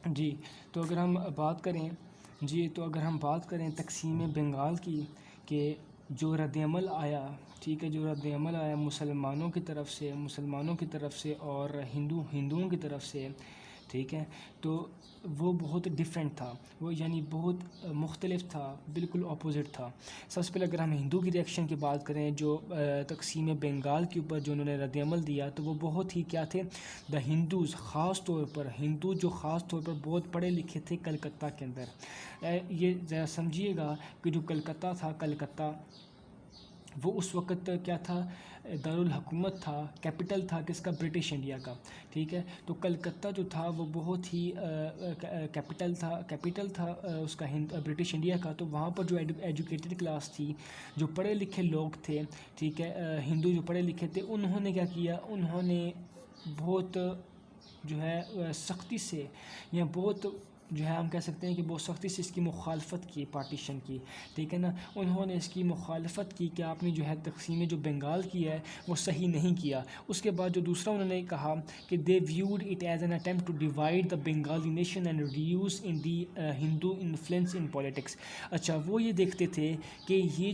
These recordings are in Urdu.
جی تو اگر ہم بات کریں تقسیم بنگال کی، کہ جو رد عمل آیا، ٹھیک ہے، جو رد عمل آیا مسلمانوں کی طرف سے اور ہندوؤں کی طرف سے، ٹھیک ہے، تو وہ بہت ڈیفرنٹ تھا، وہ یعنی بہت مختلف تھا، بالکل اپوزٹ تھا۔ سب سے پہلے اگر ہم ہندو کی ریئیکشن کی بات کریں، جو تقسیم بنگال کے اوپر جو انہوں نے رد عمل دیا، تو وہ بہت ہی کیا تھے، دا ہندوز، خاص طور پر ہندو جو خاص طور پر بہت پڑھے لکھے تھے کلکتہ کے اندر۔ یہ ذرا سمجھیے گا کہ جو کلکتہ وہ اس وقت کیا تھا، دارالحکومت تھا، کیپٹل تھا کس کا، برٹش انڈیا کا، ٹھیک ہے۔ تو کلکتہ جو تھا وہ بہت ہی کیپٹل تھا اس کا برٹش انڈیا کا۔ تو وہاں پر جو ایجوکیٹڈ کلاس تھی، جو پڑھے لکھے لوگ تھے، ٹھیک ہے، ہندو جو پڑھے لکھے تھے، انہوں نے کیا کیا، انہوں نے بہت جو ہے سختی سے، یا بہت جو ہے ہم کہہ سکتے ہیں کہ بہت سختی سے اس کی مخالفت کی، پارٹیشن کی، ٹھیک ہے نا۔ انہوں نے اس کی مخالفت کی کہ آپ نے جو ہے تقسیم جو بنگال کی ہے وہ صحیح نہیں کیا۔ اس کے بعد جو دوسرا انہوں نے کہا کہ they viewed it as an attempt to divide the Bengali nation and reduce in the Hindu influence in politics. اچھا، وہ یہ دیکھتے تھے کہ یہ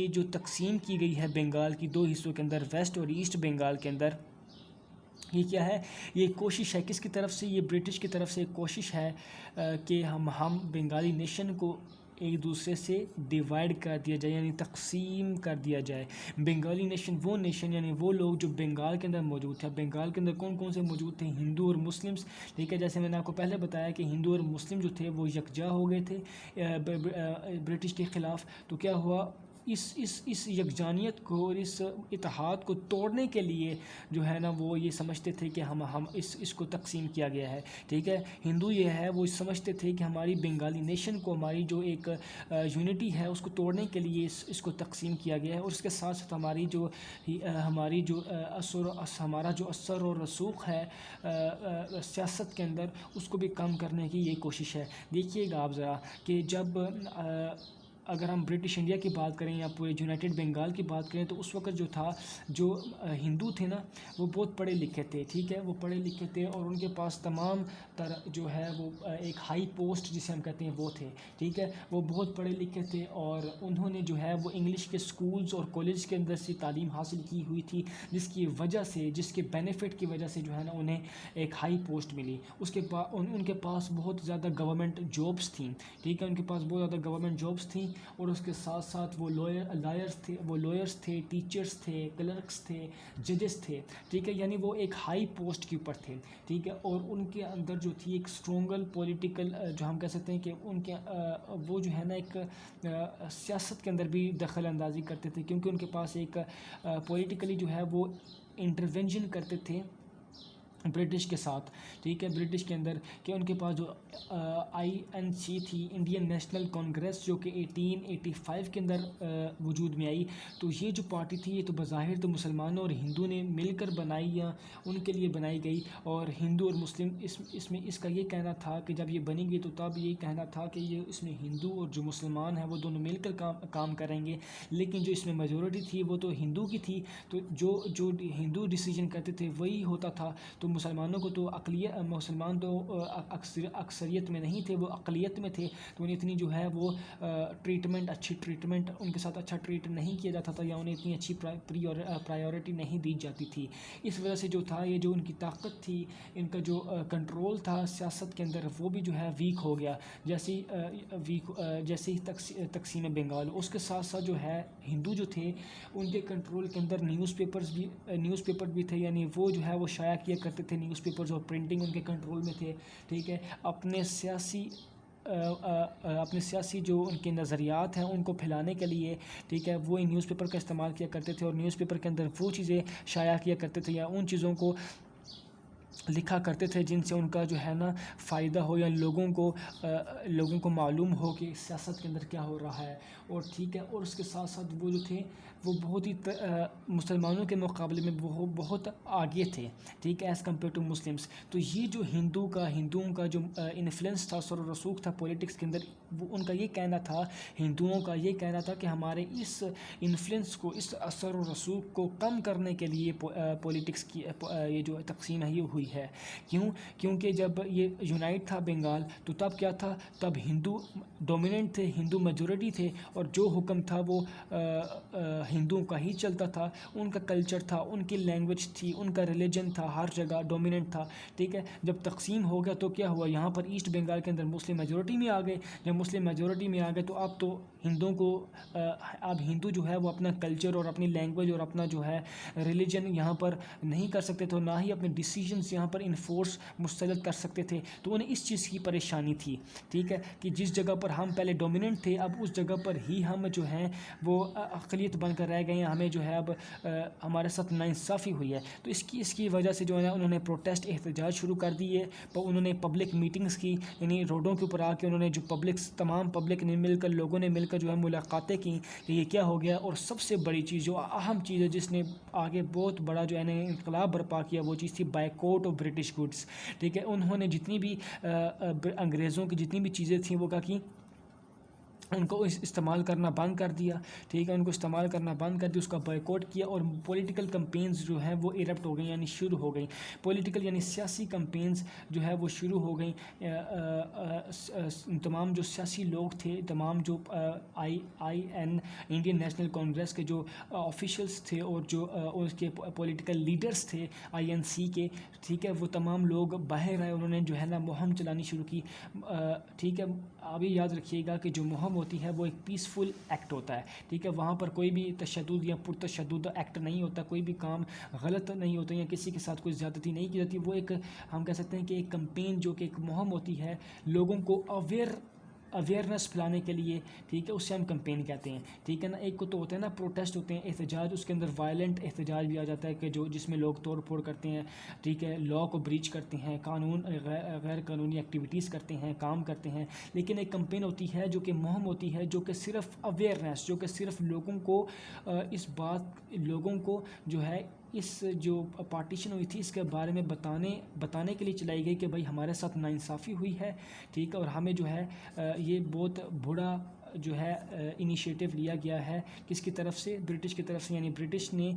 جو تقسیم کی گئی ہے بنگال کی دو حصوں کے اندر، ویسٹ اور ایسٹ بنگال کے اندر، یہ کیا ہے، یہ کوشش ہے کس کی طرف سے، یہ برٹش کی طرف سے ایک کوشش ہے کہ ہم بنگالی نیشن کو ایک دوسرے سے ڈیوائڈ کر دیا جائے، یعنی تقسیم کر دیا جائے۔ بنگالی نیشن یعنی وہ لوگ جو بنگال کے اندر موجود تھے۔ بنگال کے اندر کون کون سے موجود تھے، ہندو اور مسلمس، ٹھیک ہے۔ جیسے میں نے آپ کو پہلے بتایا کہ ہندو اور مسلم جو تھے وہ یکجا ہو گئے تھے برٹش کے خلاف۔ تو کیا ہوا، اس یکجانیت کو اور اس اتحاد کو توڑنے کے لیے جو ہے نا، وہ یہ سمجھتے تھے کہ ہم اس کو تقسیم کیا گیا ہے، ٹھیک ہے۔ ہندو یہ ہے وہ سمجھتے تھے کہ ہماری بنگالی نیشن کو، ہماری جو ایک یونٹی ہے اس کو توڑنے کے لیے اس کو تقسیم کیا گیا ہے، اور اس کے ساتھ ساتھ ہمارا جو اثر و رسوخ ہے سیاست کے اندر، اس کو بھی کم کرنے کی یہ کوشش ہے۔ دیکھیے گا آپ ذرا کہ جب اگر ہم برٹش انڈیا کی بات کریں یا پورے یونائٹڈ بنگال کی بات کریں، تو اس وقت جو تھا، جو ہندو تھے نا، وہ بہت پڑھے لکھے تھے، ٹھیک ہے، وہ پڑھے لکھے تھے، اور ان کے پاس تمام جو ہے وہ ایک ہائی پوسٹ جسے ہم کہتے ہیں وہ تھے، ٹھیک ہے۔ وہ بہت پڑھے لکھے تھے، اور انہوں نے جو ہے وہ انگلش کے سکولز اور کالج کے اندر سے تعلیم حاصل کی ہوئی تھی، جس کے بینیفٹ کی وجہ سے جو ہے نا انہیں ایک ہائی پوسٹ ملی۔ اس کے بعد ان کے پاس بہت زیادہ گورنمنٹ جابس تھیں، ٹھیک ہے، ان کے پاس بہت زیادہ گورنمنٹ جابس تھیں، اور اس کے ساتھ ساتھ وہ لائرس تھے، ٹیچرس تھے، کلرکس تھے، ججز تھے، ٹھیک ہے، یعنی وہ ایک ہائی پوسٹ کے اوپر تھے، ٹھیک ہے۔ اور ان کے اندر جو تھی ایک اسٹرونگل پولیٹیکل، جو ہم کہہ سکتے ہیں کہ ان کے وہ جو ہے نا ایک سیاست کے اندر بھی دخل اندازی کرتے تھے، کیونکہ ان کے پاس ایک پولیٹیکلی جو ہے وہ انٹروینشن کرتے تھے برٹش کے ساتھ، ٹھیک ہے، برٹش کے اندر، کہ ان کے پاس جو INC تھی، انڈین نیشنل کانگریس، جو کہ 1885 کے اندر وجود میں آئی۔ تو یہ جو پارٹی تھی، یہ تو بظاہر تو مسلمانوں اور ہندو نے مل کر بنائی، یا ان کے لیے بنائی گئی، اور ہندو اور مسلم اس کا یہ کہنا تھا کہ جب یہ بنی گئی تو تب یہ کہنا تھا کہ یہ اس میں ہندو اور جو مسلمان ہیں وہ دونوں مل کر کام کریں گے، لیکن جو اس میں میجورٹی تھی وہ تو ہندو کی تھی، تو جو ہندو ڈیسیجن کرتے تھے وہی ہوتا تھا۔ تو مسلمان تو اکثریت میں نہیں تھے، وہ اقلیت میں تھے، تو انہیں اتنی جو ہے وہ اچھی ٹریٹمنٹ ان کے ساتھ اچھا ٹریٹ نہیں کیا جاتا تھا، یا انہیں اتنی اچھی پرائیورٹی نہیں دی جاتی تھی۔ اس وجہ سے جو تھا، یہ جو ان کی طاقت تھی، ان کا جو کنٹرول تھا سیاست کے اندر، وہ بھی جو ہے ویک ہو گیا، جیسے ہی تقسیم بنگال۔ اس کے ساتھ ساتھ جو ہے ہندو جو تھے، ان کے کنٹرول کے اندر نیوز پیپر بھی تھے، یعنی وہ جو ہے وہ شائع کیا کرتے تھے نیوز پیپرز، اور پرنٹنگ ان کے کنٹرول میں تھے، ٹھیک ہے۔ اپنے سیاسی جو ان کے نظریات ہیں ان کو پھیلانے کے لیے، ٹھیک ہے، وہ نیوز پیپر کا استعمال کیا کرتے تھے، اور نیوز پیپر کے اندر وہ چیزیں شائع کیا کرتے تھے، یا ان چیزوں کو لکھا کرتے تھے جن سے ان کا جو ہے نا فائدہ ہو، یا لوگوں کو معلوم ہو کہ سیاست کے اندر کیا ہو رہا ہے، اور ٹھیک ہے۔ اور اس کے ساتھ ساتھ وہ جو تھے وہ بہت ہی مسلمانوں کے مقابلے میں وہ بہت آگے تھے، ٹھیک ہے، ایز کمپیئر ٹو مسلمس. تو یہ جو ہندوؤں کا جو انفلوئنس تھا، اثر و رسوخ تھا پولیٹکس کے اندر، وہ ان کا یہ کہنا تھا، ہندوؤں کا یہ کہنا تھا کہ ہمارے اس انفلوئنس کو، اس اثر و رسوخ کو کم کرنے کے لیے پولیٹکس کی یہ جو تقسیم ہے یہ ہوئی ہے. کیونکہ جب یہ یونائٹ تھا بنگال تو تب کیا تھا، تب ہندو ڈومیننٹ تھے، ہندو میجورٹی تھے، اور جو حکم تھا وہ ہندوؤں کا ہی چلتا تھا. ان کا کلچر تھا، ان کی لینگویج تھی، ان کا ریلیجن تھا، ہر جگہ ڈومیننٹ تھا، ٹھیک ہے. جب تقسیم ہو گیا تو کیا ہوا، یہاں پر ایسٹ بنگال کے اندر مسلم میجورٹی میں آ گئے. جب مسلم میجورٹی میں آ گئے تو اب تو ہندوؤں کو اب ہندو جو ہے وہ اپنا کلچر اور اپنی لینگویج اور اپنا جو ہے ریلیجن یہاں پر نہیں کر سکتے تھے، نہ ہی اپنے ڈیسیجنس یہاں پر انفورس مستلد کر سکتے تھے. تو انہیں اس چیز کی پریشانی تھی، ٹھیک ہے، کہ جس جگہ پر ہم پہلے ڈومیننٹ تھے اب اس جگہ پر ہی ہم جو ہیں وہ اقلیت بن کر رہ گئے ہیں، ہمیں جو ہے اب ہمارے ساتھ ناانصافی ہوئی ہے. تو اس کی وجہ سے جو ہے انہوں نے پروٹیسٹ، احتجاج شروع کر دیے. انہوں نے پبلک میٹنگز کی، یعنی روڈوں کے اوپر آ کے انہوں نے جو تمام پبلک نے مل کر، لوگوں نے مل کر جو ہے ملاقاتیں کی کہ یہ کیا ہو گیا. اور سب سے بڑی چیز، جو اہم چیز ہے جس نے آگے بہت بڑا جو ہے نا انقلاب برپا کیا، وہ چیز تھی بائیکاٹ آف برٹش گڈس، ٹھیک ہے. انہوں نے جتنی بھی انگریزوں کی جتنی بھی چیزیں تھیں وہ کیا کی، ان کو استعمال کرنا بند کر دیا، ٹھیک ہے، ان کو استعمال کرنا بند کر دیا، اس کا بائیکاٹ کیا. اور پولیٹیکل کمپینز جو ہیں وہ ایرپٹ ہو گئیں، یعنی شروع ہو گئیں. پولیٹیکل یعنی سیاسی کمپینز جو ہے وہ شروع ہو گئیں. تمام جو سیاسی لوگ تھے، تمام جو IN انڈین نیشنل کانگریس کے جو آفیشلس تھے اور جو اس کے پولیٹیکل لیڈرز تھے INC کے، ٹھیک ہے، وہ تمام لوگ باہر آئے. انہوں نے جو ہے نا مہم چلانی شروع کی، ٹھیک ہے. ابھی یاد رکھیے گا کہ جو مہم ہوتی ہے وہ ایک پیسفل ایکٹ ہوتا ہے، ٹھیک ہے. وہاں پر کوئی بھی تشدد یا پرتشدد ایکٹ نہیں ہوتا، کوئی بھی کام غلط نہیں ہوتا یا کسی کے ساتھ کوئی زیادتی نہیں کی جاتی. وہ ایک، ہم کہہ سکتے ہیں کہ ایک کمپین، جو کہ ایک مہم ہوتی ہے لوگوں کو اویئرنیس پھیلانے کے لیے، ٹھیک ہے، اس سے ہم کمپین کہتے ہیں، ٹھیک ہے نا. ایک کو تو ہوتا ہے نا پروٹیسٹ ہوتے ہیں، احتجاج، اس کے اندر وائلنٹ احتجاج بھی آ جاتا ہے کہ جس میں لوگ توڑ پھوڑ کرتے ہیں، ٹھیک ہے، لا کو بریچ کرتے ہیں، غیر قانونی ایکٹیویٹیز کرتے ہیں، کام کرتے ہیں. لیکن ایک کمپین ہوتی ہے جو کہ مہم ہوتی ہے، جو کہ صرف اویئرنیس، جو کہ صرف لوگوں کو اس بات، لوگوں کو جو ہے اس جو پارٹیشن ہوئی تھی اس کے بارے میں بتانے کے لیے چلائی گئی کہ بھائی ہمارے ساتھ ناانصافی ہوئی ہے، ٹھیک ہے. اور ہمیں جو ہے یہ بہت بڑا جو ہے انیشیٹو لیا گیا ہے، کس کی طرف سے، برٹش کی طرف سے. یعنی برٹش نے